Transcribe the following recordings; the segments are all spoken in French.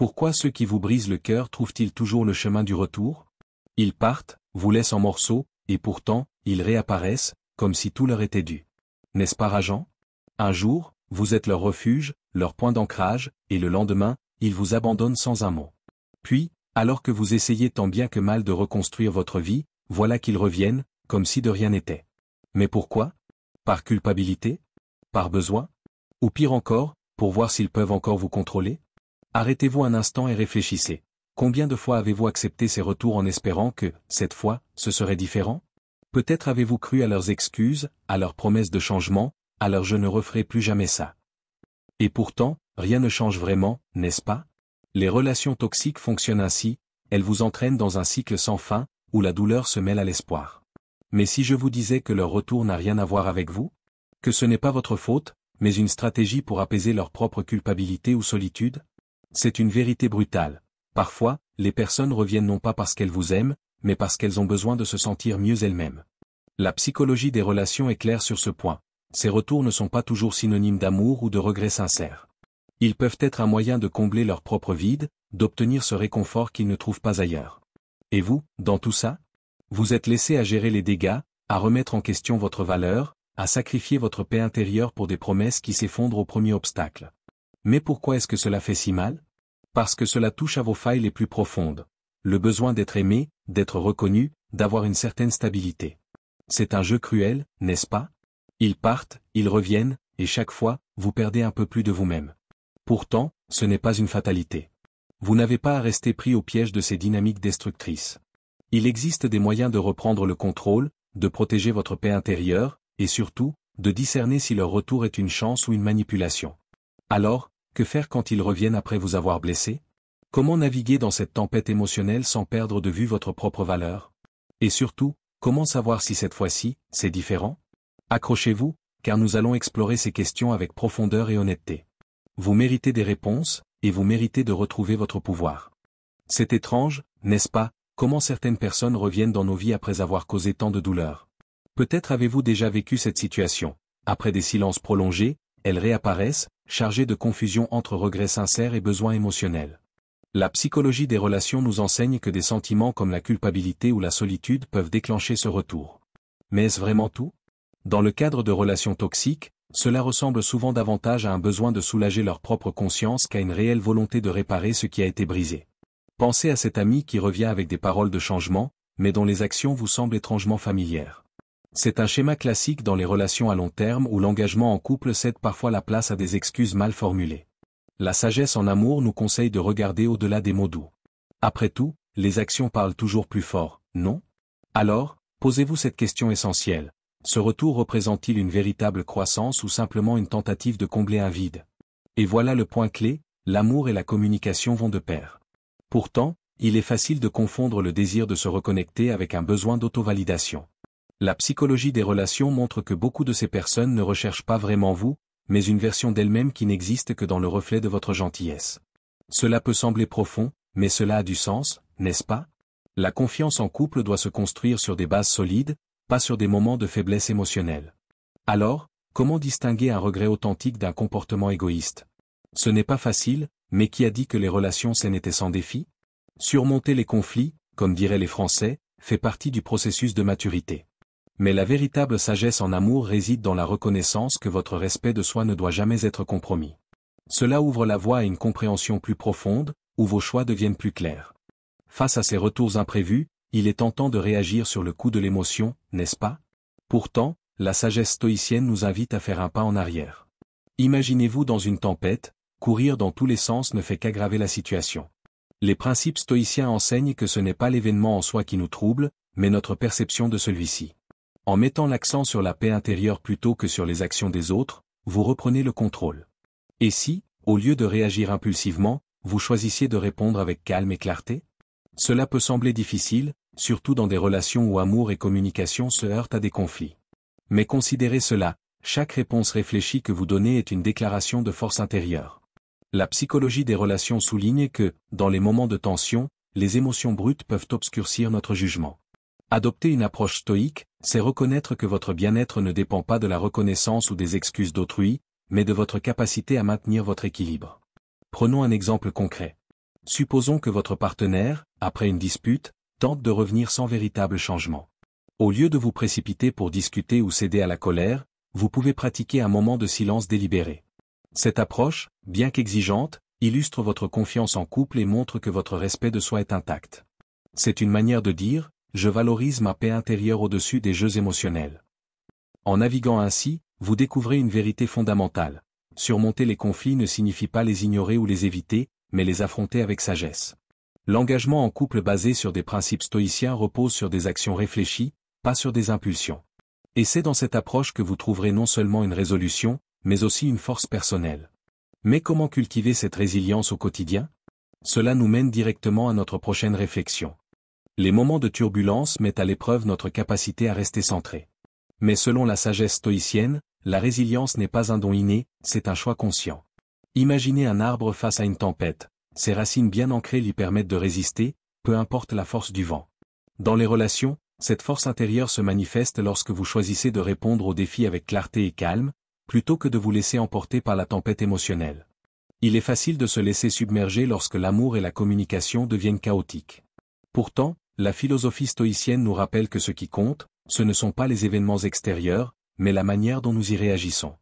Pourquoi ceux qui vous brisent le cœur trouvent-ils toujours le chemin du retour? Ils partent, vous laissent en morceaux, et pourtant, ils réapparaissent, comme si tout leur était dû. N'est-ce pas rageant? Un jour, vous êtes leur refuge, leur point d'ancrage, et le lendemain, ils vous abandonnent sans un mot. Puis, alors que vous essayez tant bien que mal de reconstruire votre vie, voilà qu'ils reviennent, comme si de rien n'était. Mais pourquoi? Par culpabilité? Par besoin? Ou pire encore, pour voir s'ils peuvent encore vous contrôler? Arrêtez-vous un instant et réfléchissez. Combien de fois avez-vous accepté ces retours en espérant que, cette fois, ce serait différent? Peut-être avez-vous cru à leurs excuses, à leurs promesses de changement, à leur je ne referai plus jamais ça. Et pourtant, rien ne change vraiment, n'est-ce pas? Les relations toxiques fonctionnent ainsi, elles vous entraînent dans un cycle sans fin, où la douleur se mêle à l'espoir. Mais si je vous disais que leur retour n'a rien à voir avec vous? Que ce n'est pas votre faute, mais une stratégie pour apaiser leur propre culpabilité ou solitude? C'est une vérité brutale. Parfois, les personnes reviennent non pas parce qu'elles vous aiment, mais parce qu'elles ont besoin de se sentir mieux elles-mêmes. La psychologie des relations est claire sur ce point. Ces retours ne sont pas toujours synonymes d'amour ou de regret sincère. Ils peuvent être un moyen de combler leur propre vide, d'obtenir ce réconfort qu'ils ne trouvent pas ailleurs. Et vous, dans tout ça? Vous êtes laissé à gérer les dégâts, à remettre en question votre valeur, à sacrifier votre paix intérieure pour des promesses qui s'effondrent au premier obstacle. Mais pourquoi est-ce que cela fait si mal? Parce que cela touche à vos failles les plus profondes. Le besoin d'être aimé, d'être reconnu, d'avoir une certaine stabilité. C'est un jeu cruel, n'est-ce pas? Ils partent, ils reviennent, et chaque fois, vous perdez un peu plus de vous-même. Pourtant, ce n'est pas une fatalité. Vous n'avez pas à rester pris au piège de ces dynamiques destructrices. Il existe des moyens de reprendre le contrôle, de protéger votre paix intérieure, et surtout, de discerner si leur retour est une chance ou une manipulation. Alors, que faire quand ils reviennent après vous avoir blessé? Comment naviguer dans cette tempête émotionnelle sans perdre de vue votre propre valeur? Et surtout, comment savoir si cette fois-ci, c'est différent? Accrochez-vous, car nous allons explorer ces questions avec profondeur et honnêteté. Vous méritez des réponses, et vous méritez de retrouver votre pouvoir. C'est étrange, n'est-ce pas, comment certaines personnes reviennent dans nos vies après avoir causé tant de douleur. Peut-être avez-vous déjà vécu cette situation. Après des silences prolongés, elles réapparaissent, chargées de confusion entre regrets sincères et besoins émotionnels. La psychologie des relations nous enseigne que des sentiments comme la culpabilité ou la solitude peuvent déclencher ce retour. Mais est-ce vraiment tout? Dans le cadre de relations toxiques, cela ressemble souvent davantage à un besoin de soulager leur propre conscience qu'à une réelle volonté de réparer ce qui a été brisé. Pensez à cet ami qui revient avec des paroles de changement, mais dont les actions vous semblent étrangement familières. C'est un schéma classique dans les relations à long terme où l'engagement en couple cède parfois la place à des excuses mal formulées. La sagesse en amour nous conseille de regarder au-delà des mots doux. Après tout, les actions parlent toujours plus fort, non? Alors, posez-vous cette question essentielle. Ce retour représente-t-il une véritable croissance ou simplement une tentative de combler un vide? Et voilà le point clé, l'amour et la communication vont de pair. Pourtant, il est facile de confondre le désir de se reconnecter avec un besoin d'auto-validation. La psychologie des relations montre que beaucoup de ces personnes ne recherchent pas vraiment vous, mais une version d'elles-mêmes qui n'existe que dans le reflet de votre gentillesse. Cela peut sembler profond, mais cela a du sens, n'est-ce pas? La confiance en couple doit se construire sur des bases solides, pas sur des moments de faiblesse émotionnelle. Alors, comment distinguer un regret authentique d'un comportement égoïste? Ce n'est pas facile, mais qui a dit que les relations saines étaient sans défi? Surmonter les conflits, comme diraient les Français, fait partie du processus de maturité. Mais la véritable sagesse en amour réside dans la reconnaissance que votre respect de soi ne doit jamais être compromis. Cela ouvre la voie à une compréhension plus profonde, où vos choix deviennent plus clairs. Face à ces retours imprévus, il est tentant de réagir sur le coup de l'émotion, n'est-ce pas? Pourtant, la sagesse stoïcienne nous invite à faire un pas en arrière. Imaginez-vous dans une tempête, courir dans tous les sens ne fait qu'aggraver la situation. Les principes stoïciens enseignent que ce n'est pas l'événement en soi qui nous trouble, mais notre perception de celui-ci. En mettant l'accent sur la paix intérieure plutôt que sur les actions des autres, vous reprenez le contrôle. Et si, au lieu de réagir impulsivement, vous choisissiez de répondre avec calme et clarté? Cela peut sembler difficile, surtout dans des relations où amour et communication se heurtent à des conflits. Mais considérez cela, chaque réponse réfléchie que vous donnez est une déclaration de force intérieure. La psychologie des relations souligne que, dans les moments de tension, les émotions brutes peuvent obscurcir notre jugement. Adopter une approche stoïque, c'est reconnaître que votre bien-être ne dépend pas de la reconnaissance ou des excuses d'autrui, mais de votre capacité à maintenir votre équilibre. Prenons un exemple concret. Supposons que votre partenaire, après une dispute, tente de revenir sans véritable changement. Au lieu de vous précipiter pour discuter ou céder à la colère, vous pouvez pratiquer un moment de silence délibéré. Cette approche, bien qu'exigeante, illustre votre confiance en couple et montre que votre respect de soi est intact. C'est une manière de dire « je valorise ma paix intérieure au-dessus des jeux émotionnels ». En naviguant ainsi, vous découvrez une vérité fondamentale. Surmonter les conflits ne signifie pas les ignorer ou les éviter, mais les affronter avec sagesse. L'engagement en couple basé sur des principes stoïciens repose sur des actions réfléchies, pas sur des impulsions. Et c'est dans cette approche que vous trouverez non seulement une résolution, mais aussi une force personnelle. Mais comment cultiver cette résilience au quotidien? Cela nous mène directement à notre prochaine réflexion. Les moments de turbulence mettent à l'épreuve notre capacité à rester centré. Mais selon la sagesse stoïcienne, la résilience n'est pas un don inné, c'est un choix conscient. Imaginez un arbre face à une tempête, ses racines bien ancrées lui permettent de résister, peu importe la force du vent. Dans les relations, cette force intérieure se manifeste lorsque vous choisissez de répondre aux défis avec clarté et calme, plutôt que de vous laisser emporter par la tempête émotionnelle. Il est facile de se laisser submerger lorsque l'amour et la communication deviennent chaotiques. Pourtant, la philosophie stoïcienne nous rappelle que ce qui compte, ce ne sont pas les événements extérieurs, mais la manière dont nous y réagissons.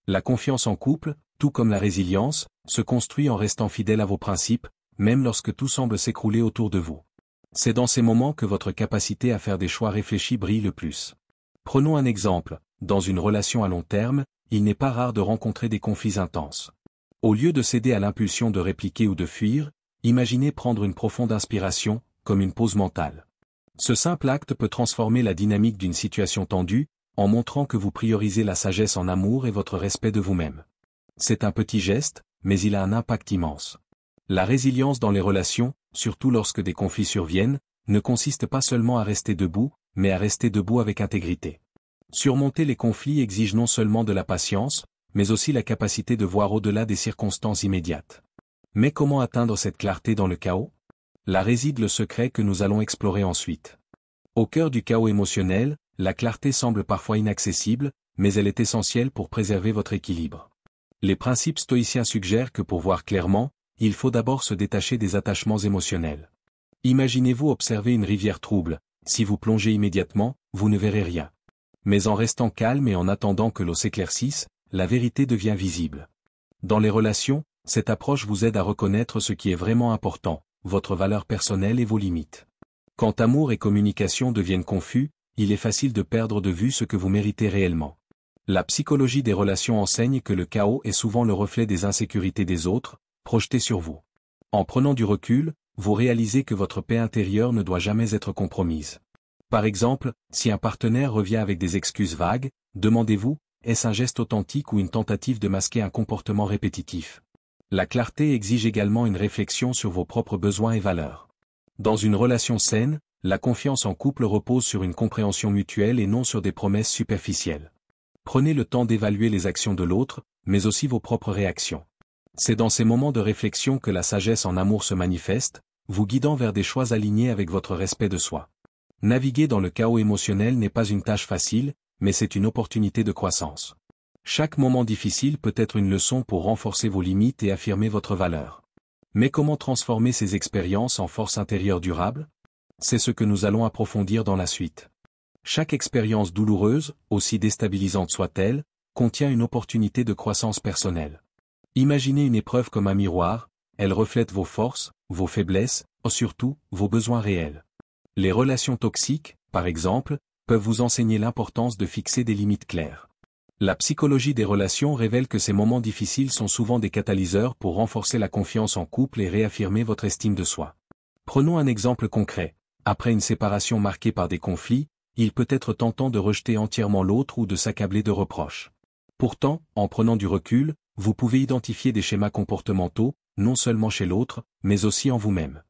La confiance en couple, tout comme la résilience, se construit en restant fidèle à vos principes, même lorsque tout semble s'écrouler autour de vous. C'est dans ces moments que votre capacité à faire des choix réfléchis brille le plus. Prenons un exemple, dans une relation à long terme, il n'est pas rare de rencontrer des conflits intenses. Au lieu de céder à l'impulsion de répliquer ou de fuir, imaginez prendre une profonde inspiration, comme une pause mentale. Ce simple acte peut transformer la dynamique d'une situation tendue, en montrant que vous priorisez la sagesse en amour et votre respect de vous-même. C'est un petit geste, mais il a un impact immense. La résilience dans les relations, surtout lorsque des conflits surviennent, ne consiste pas seulement à rester debout, mais à rester debout avec intégrité. Surmonter les conflits exige non seulement de la patience, mais aussi la capacité de voir au-delà des circonstances immédiates. Mais comment atteindre cette clarté dans le chaos? Là réside le secret que nous allons explorer ensuite. Au cœur du chaos émotionnel, la clarté semble parfois inaccessible, mais elle est essentielle pour préserver votre équilibre. Les principes stoïciens suggèrent que pour voir clairement, il faut d'abord se détacher des attachements émotionnels. Imaginez-vous observer une rivière trouble, si vous plongez immédiatement, vous ne verrez rien. Mais en restant calme et en attendant que l'eau s'éclaircisse, la vérité devient visible. Dans les relations, cette approche vous aide à reconnaître ce qui est vraiment important, votre valeur personnelle et vos limites. Quand amour et communication deviennent confus, il est facile de perdre de vue ce que vous méritez réellement. La psychologie des relations enseigne que le chaos est souvent le reflet des insécurités des autres, projetées sur vous. En prenant du recul, vous réalisez que votre paix intérieure ne doit jamais être compromise. Par exemple, si un partenaire revient avec des excuses vagues, demandez-vous, est-ce un geste authentique ou une tentative de masquer un comportement répétitif? La clarté exige également une réflexion sur vos propres besoins et valeurs. Dans une relation saine, la confiance en couple repose sur une compréhension mutuelle et non sur des promesses superficielles. Prenez le temps d'évaluer les actions de l'autre, mais aussi vos propres réactions. C'est dans ces moments de réflexion que la sagesse en amour se manifeste, vous guidant vers des choix alignés avec votre respect de soi. Naviguer dans le chaos émotionnel n'est pas une tâche facile, mais c'est une opportunité de croissance. Chaque moment difficile peut être une leçon pour renforcer vos limites et affirmer votre valeur. Mais comment transformer ces expériences en force intérieure durable? C'est ce que nous allons approfondir dans la suite. Chaque expérience douloureuse, aussi déstabilisante soit-elle, contient une opportunité de croissance personnelle. Imaginez une épreuve comme un miroir, elle reflète vos forces, vos faiblesses, et surtout, vos besoins réels. Les relations toxiques, par exemple, peuvent vous enseigner l'importance de fixer des limites claires. La psychologie des relations révèle que ces moments difficiles sont souvent des catalyseurs pour renforcer la confiance en couple et réaffirmer votre estime de soi. Prenons un exemple concret. Après une séparation marquée par des conflits, il peut être tentant de rejeter entièrement l'autre ou de s'accabler de reproches. Pourtant, en prenant du recul, vous pouvez identifier des schémas comportementaux, non seulement chez l'autre, mais aussi en vous-même.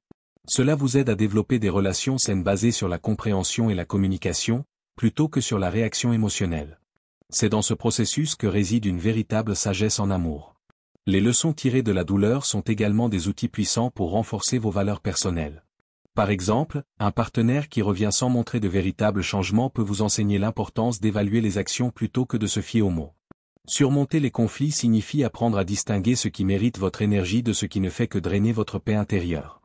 Cela vous aide à développer des relations saines basées sur la compréhension et la communication, plutôt que sur la réaction émotionnelle. C'est dans ce processus que réside une véritable sagesse en amour. Les leçons tirées de la douleur sont également des outils puissants pour renforcer vos valeurs personnelles. Par exemple, un partenaire qui revient sans montrer de véritables changements peut vous enseigner l'importance d'évaluer les actions plutôt que de se fier aux mots. Surmonter les conflits signifie apprendre à distinguer ce qui mérite votre énergie de ce qui ne fait que drainer votre paix intérieure.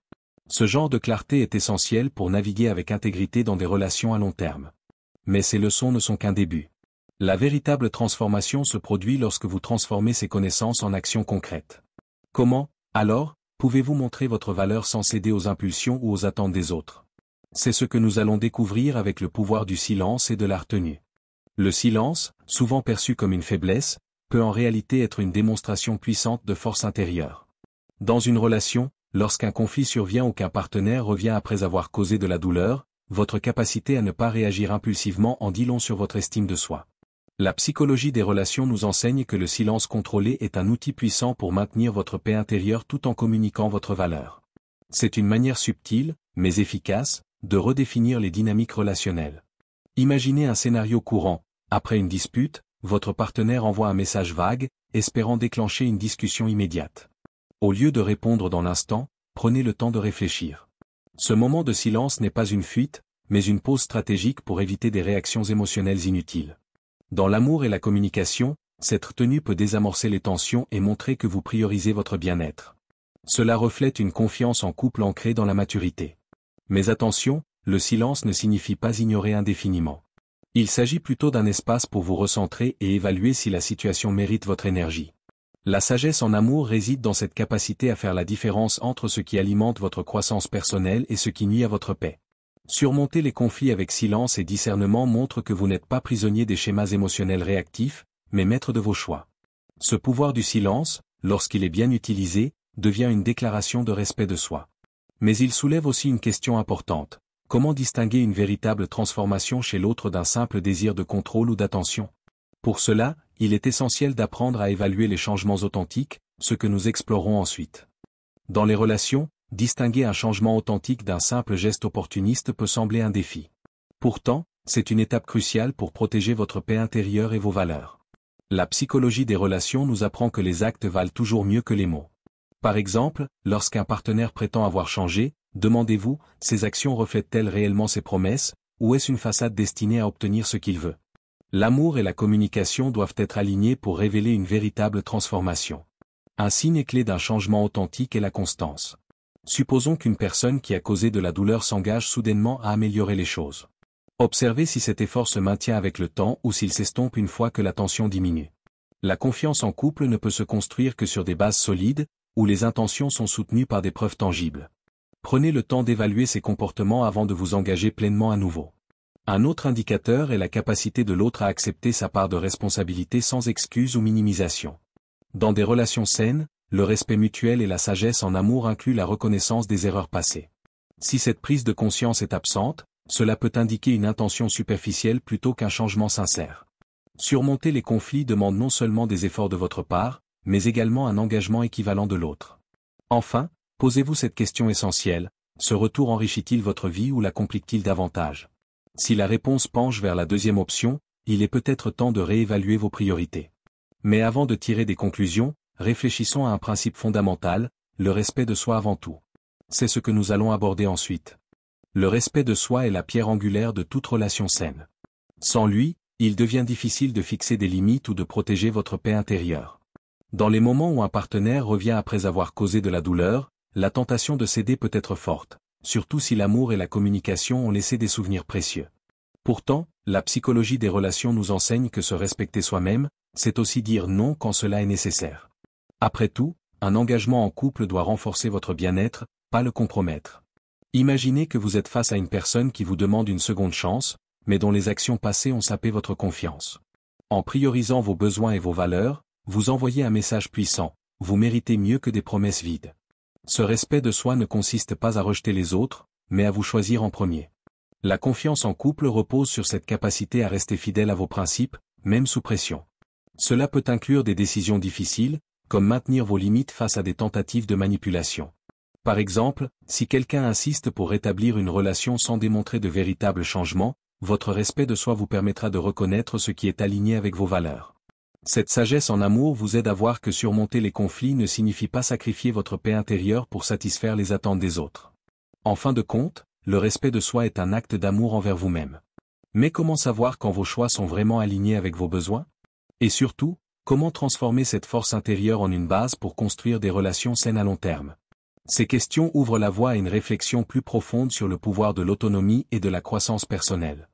Ce genre de clarté est essentiel pour naviguer avec intégrité dans des relations à long terme. Mais ces leçons ne sont qu'un début. La véritable transformation se produit lorsque vous transformez ces connaissances en actions concrètes. Comment, alors, pouvez-vous montrer votre valeur sans céder aux impulsions ou aux attentes des autres? C'est ce que nous allons découvrir avec le pouvoir du silence et de la retenue. Le silence, souvent perçu comme une faiblesse, peut en réalité être une démonstration puissante de force intérieure. Dans une relation, lorsqu'un conflit survient ou qu'un partenaire revient après avoir causé de la douleur, votre capacité à ne pas réagir impulsivement en dit long sur votre estime de soi. La psychologie des relations nous enseigne que le silence contrôlé est un outil puissant pour maintenir votre paix intérieure tout en communiquant votre valeur. C'est une manière subtile, mais efficace, de redéfinir les dynamiques relationnelles. Imaginez un scénario courant. Après une dispute, votre partenaire envoie un message vague, espérant déclencher une discussion immédiate. Au lieu de répondre dans l'instant, prenez le temps de réfléchir. Ce moment de silence n'est pas une fuite, mais une pause stratégique pour éviter des réactions émotionnelles inutiles. Dans l'amour et la communication, cette tenue peut désamorcer les tensions et montrer que vous priorisez votre bien-être. Cela reflète une confiance en couple ancrée dans la maturité. Mais attention, le silence ne signifie pas ignorer indéfiniment. Il s'agit plutôt d'un espace pour vous recentrer et évaluer si la situation mérite votre énergie. La sagesse en amour réside dans cette capacité à faire la différence entre ce qui alimente votre croissance personnelle et ce qui nuit à votre paix. Surmonter les conflits avec silence et discernement montre que vous n'êtes pas prisonnier des schémas émotionnels réactifs, mais maître de vos choix. Ce pouvoir du silence, lorsqu'il est bien utilisé, devient une déclaration de respect de soi. Mais il soulève aussi une question importante. Comment distinguer une véritable transformation chez l'autre d'un simple désir de contrôle ou d'attention? Pour cela, il est essentiel d'apprendre à évaluer les changements authentiques, ce que nous explorons ensuite. Dans les relations, distinguer un changement authentique d'un simple geste opportuniste peut sembler un défi. Pourtant, c'est une étape cruciale pour protéger votre paix intérieure et vos valeurs. La psychologie des relations nous apprend que les actes valent toujours mieux que les mots. Par exemple, lorsqu'un partenaire prétend avoir changé, demandez-vous, ces actions reflètent-elles réellement ses promesses, ou est-ce une façade destinée à obtenir ce qu'il veut? L'amour et la communication doivent être alignés pour révéler une véritable transformation. Un signe clé d'un changement authentique est la constance. Supposons qu'une personne qui a causé de la douleur s'engage soudainement à améliorer les choses. Observez si cet effort se maintient avec le temps ou s'il s'estompe une fois que la tension diminue. La confiance en couple ne peut se construire que sur des bases solides, où les intentions sont soutenues par des preuves tangibles. Prenez le temps d'évaluer ces comportements avant de vous engager pleinement à nouveau. Un autre indicateur est la capacité de l'autre à accepter sa part de responsabilité sans excuse ou minimisation. Dans des relations saines, le respect mutuel et la sagesse en amour incluent la reconnaissance des erreurs passées. Si cette prise de conscience est absente, cela peut indiquer une intention superficielle plutôt qu'un changement sincère. Surmonter les conflits demande non seulement des efforts de votre part, mais également un engagement équivalent de l'autre. Enfin, posez-vous cette question essentielle, ce retour enrichit-il votre vie ou la complique-t-il davantage? Si la réponse penche vers la deuxième option, il est peut-être temps de réévaluer vos priorités. Mais avant de tirer des conclusions, réfléchissons à un principe fondamental, le respect de soi avant tout. C'est ce que nous allons aborder ensuite. Le respect de soi est la pierre angulaire de toute relation saine. Sans lui, il devient difficile de fixer des limites ou de protéger votre paix intérieure. Dans les moments où un partenaire revient après avoir causé de la douleur, la tentation de céder peut être forte, surtout si l'amour et la communication ont laissé des souvenirs précieux. Pourtant, la psychologie des relations nous enseigne que se respecter soi-même, c'est aussi dire non quand cela est nécessaire. Après tout, un engagement en couple doit renforcer votre bien-être, pas le compromettre. Imaginez que vous êtes face à une personne qui vous demande une seconde chance, mais dont les actions passées ont sapé votre confiance. En priorisant vos besoins et vos valeurs, vous envoyez un message puissant, vous méritez mieux que des promesses vides. Ce respect de soi ne consiste pas à rejeter les autres, mais à vous choisir en premier. La confiance en couple repose sur cette capacité à rester fidèle à vos principes, même sous pression. Cela peut inclure des décisions difficiles, comme maintenir vos limites face à des tentatives de manipulation. Par exemple, si quelqu'un insiste pour rétablir une relation sans démontrer de véritables changements, votre respect de soi vous permettra de reconnaître ce qui est aligné avec vos valeurs. Cette sagesse en amour vous aide à voir que surmonter les conflits ne signifie pas sacrifier votre paix intérieure pour satisfaire les attentes des autres. En fin de compte, le respect de soi est un acte d'amour envers vous-même. Mais comment savoir quand vos choix sont vraiment alignés avec vos besoins? Et surtout, Comment transformer cette force intérieure en une base pour construire des relations saines à long terme? Ces questions ouvrent la voie à une réflexion plus profonde sur le pouvoir de l'autonomie et de la croissance personnelle.